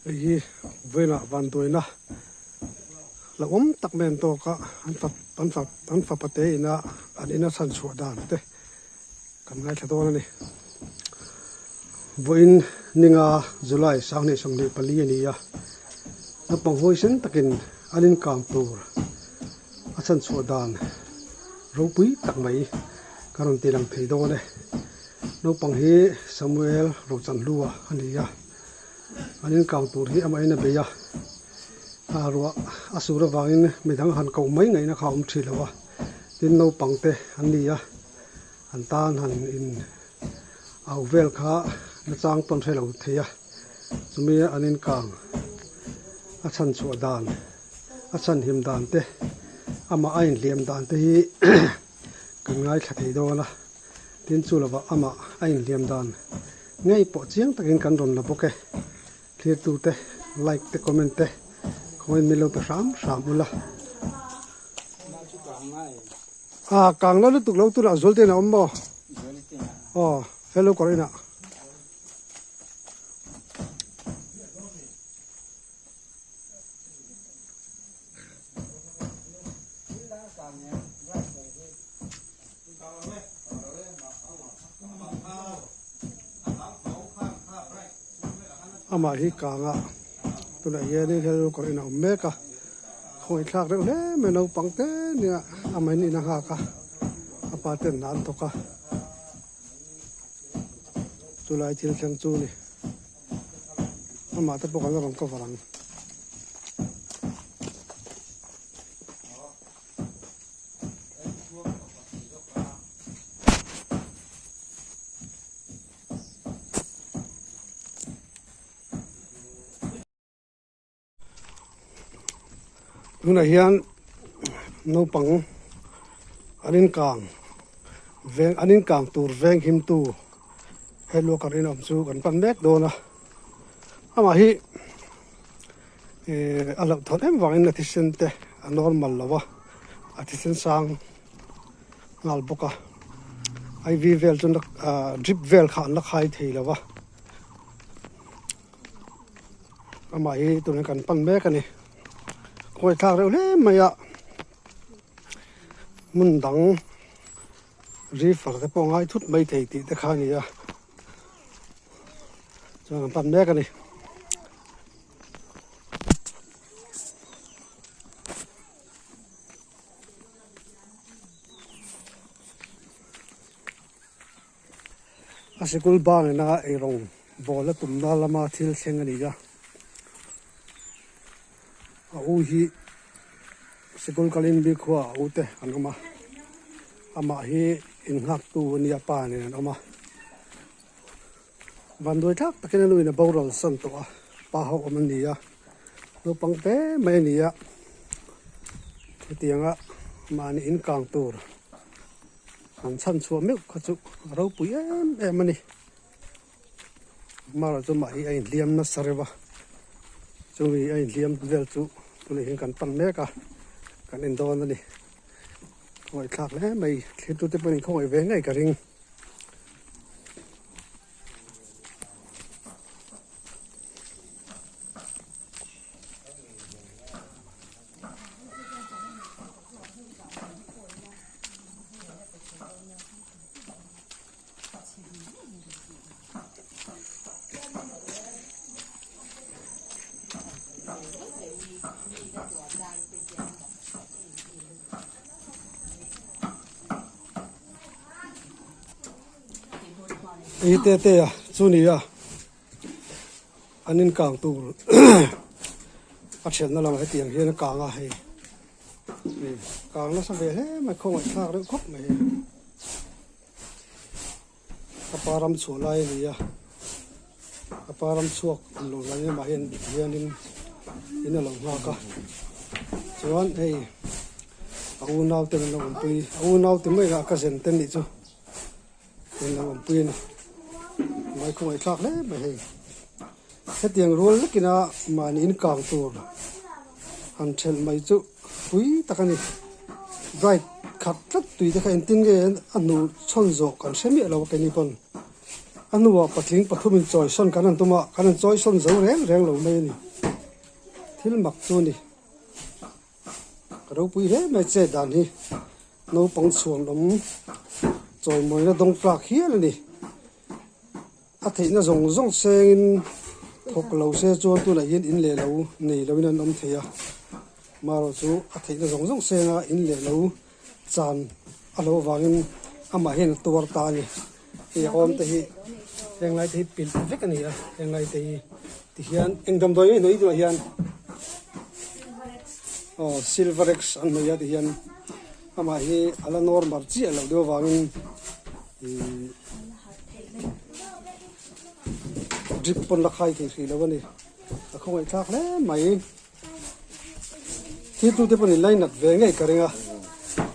hi vela van toina la tak men to ka an fa pate ina an ina san chu dan te kan ngai thado ni voin ninga July sang ni pali ni ya na pang hoisen takin anin kam tur asan chu dan ropui tak mai karon tilang theido ne no pang hi Samuel ro chan lua ani ya anin kam tur hi amai na beya arwa asura wangin midang han ko mai ngai na khawm thilawa tin no pangte ani ya an tan han in au vel kha na chang ton thelo theya chumi anin kang achan chu dan achan him dan te ama ain liam dan te hi kan ngai thei do la tin chu lawa ama ain liam dan ngai po chiang takin kan ron la boke clear tu te like te comment te comment milo pe ram ula kang lo tu lo tu la zol te na ombo hello corina ama hi kanga tuna ye ni hello corina meka khoi thak re le me no pangte ni amai ni na ha ka apa te nan to ka tulai thil thang chu ni ama te pokal ron ko varang nuna hian no pang anin kang tur veng him tu hello karin om chu kan pan mek do na ama hi alam thon em wangin atisen te normal lawa atisen sang ngal boka iv vel chun drip vel khan la khai thei lawa ama hi tun kan pan mek ani khoi thak re le maya mun dang river te pongai thut mai thei ti te khani ya chang pan mek ani asikul bang na erong bola tumna lama thil seng ani ya au hi sikul kalin bi khwa ute anoma ama hi in hak tu ni apa ni anoma bandoi thak takin luina boral san to pa ho man ni ya no pangte mai ni ya tianga mani in kang tur han chan chu me khachu ro pu em ani mara chu mai ai liam na sarewa chu ai liam vel chu tuli hin kan pan meka kan indon ani khoi thak le mai thlitu te pon khoi ve ngai ka ring te ya chuni ya anin kang tur a chen na lang tiang hian kang a hei kang na sa ve he mai khong ai thak re khop mai aparam chu lai ni ya aparam chuak lo lai ma hianin ina long ha ka chuan hei au nau te na long pui au nau te mai ka sen ten ni chu ten na long pui na mai khong ai thak le mai hei he tiang rol kina mani in kang tur an thel mai chu pui takani right khat tlat tui te kha tin ge anu chon zo kan semi lo ke ni pon อันนู้ว่าปัจจุบันเขาเป็นจอยส้นกันนั่นตัวมากันนั่นจอยส้นเสาแรงแรงเหล่าไม่นี่ที่หมักตัวนี่เราปุยเร่ไม่เจ็ดด่านนี่นู้ปังส่วนลมจอยมวยแล้วตรงปลากเขี้ยเลยนี่อาทิตย์น่ะส่งเซงทกเหล่าเสียจวนตัวไหนยินอินเหล่เหล่านี่เราเนี่ยน้ำเทียมาเราสู้อาทิตย์น่ะส่งเซงอินเหล่เหล่าจานอารมณ์วางินอามาเห็นตัวตานี่ที่ออมที่ยังไงที่ปิดเล็กนี่อ่ะยังไงที่เฮียนเอ็งดำตัวนี้หน่อยตัวเฮียนอ๋อซิลเวอร์เอ็กซ์อันนี้ที่เฮียนอามาเห็นอะไรนอร์มาร์จีเราเดี๋ยววางินดริปปนละใครที่สิแล้ววันนี้เขาไอ้ทักเลยไหมที่ตัวที่ปนิไลน์นัดเวงไงกันเองอ่ะ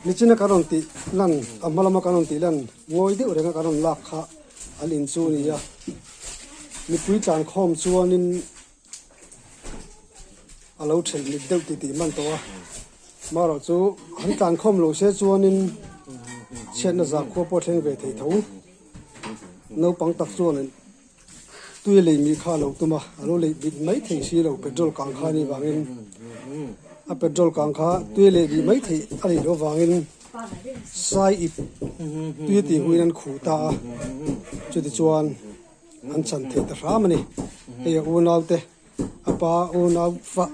นี่จีน่าการันตีลันอามาลามาการันตีลันงอยเดียวเรื่องการันลักขะอันอินซูนี่อ่ะมีปุ้ยจานคอมส่วนนี้อาเราเฉลี่ยเด็กตีมันตัวมาเราจูหันจานคอมเราเสียส่วนนี้เช่นน่ะจากขั้วปอดแห้งเวทีเท่าเนื้อปังตักส่วนนี้ตัวเลยมีข้าวเราตัวมาเราเลยบิดไม่ถึงสีเราเป็นโจลกังขานี่บางเงินเป็นโจลกังขาตัวเลยบิดไม่ถึงอะไรเราบางเงินใส่อีตัวตีหุยนั้นขู่ตาจุดจวนอันฉันเทตรามันนี่ไอ้อูนาวเตอาปาอูนาวฟ้า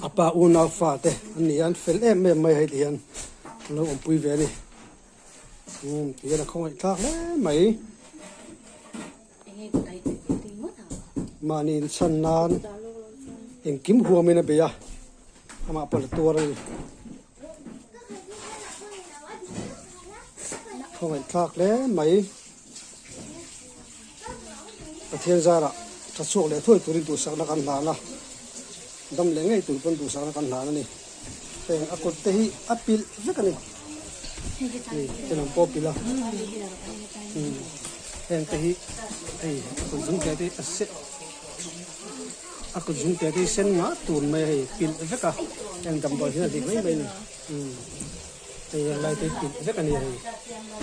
อาปาอูนาวฟ้าเตอันนี้อันเฟลไม่ให้เดียนเราอมปุยเวนี่เดี๋ยวเราคงไอ้ทักเลยไหมมานี่ฉันนานเองกิมหัวไม่นะเบียอามาเปิดตัวเลยคงไอ้ทักเลยไหมประเทศจาระถ้าโชคเลยถ้วยตัวนี้ตัวสักนักการหนานะดำเลี้ยงไอ้ตัวเป็นตัวสักนักการหนานี่แต่อากดเตะอัปปิลสักกันนี่เป็นน้ำปอปิละเองเตะไอ้คนjungeเตะเสร็จaku junge ตะเส้นงาตูนไม่ให้ปิลสักกันยังดำบ่อยนะดิไม่เป็นแต่ยังไรเตะปิลสักกันนี่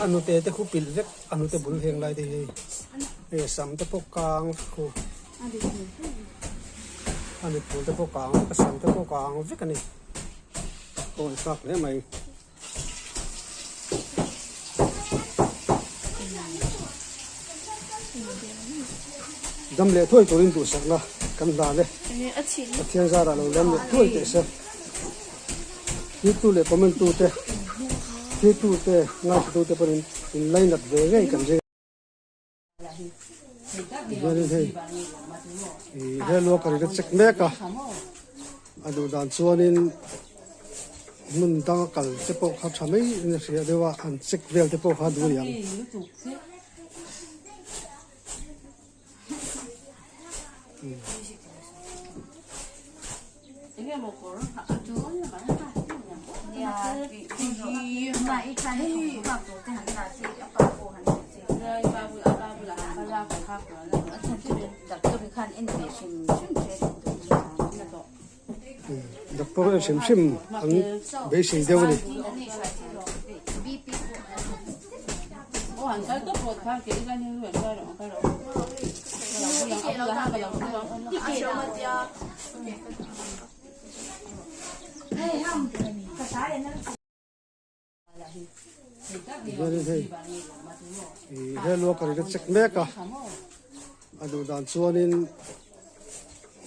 อันนู้นเตะคู่ปิลสักอันนู้นเตะบุญเฮงไรเตะสัมเตะพวกกลางคู่อันนี้บุญเตะพวกกลางก็สัมเตะพวกกลางสักกันนี่โอ้ยสักเลยไหมดำเลี้ยถ้วยตัวนี้ตัวสักนะกันดาเลยเที่ยงจาระเราดำเลี้ยถ้วยเตะสักที่ตัวเลี้ยประมาณตัวเตะที่ตัวเตะงาตัวเตะประมาณไล่นัดเวงไงกันเจ้เดี๋ยวนี้เดี๋ยวลูกกันจะเช็คแม่กะอันดูด้านส่วนนี้มันตั้งกันจะพอเขาทำให้เนี่ยเสียเดี๋ยวว่าอันเช็คเวลจะพอเขาดูอย่างดักตัวเชื่อมอันเบสิกเดียวนี่เดี๋ยวลูกกันจะเช็คแม่กะอันดูด้านส่วนนี้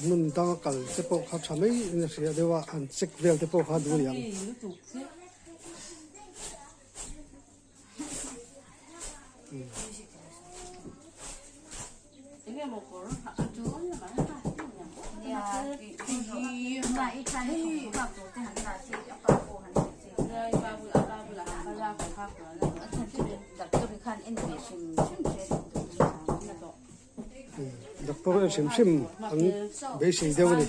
มันตั้งกันจะพอเขาทำให้เนี่ยเสียเดี๋ยวว่าอันเช็คเวลจะพอเขาดูอย่างดักตัวเชื่อมอันเบสิกเดียวนี่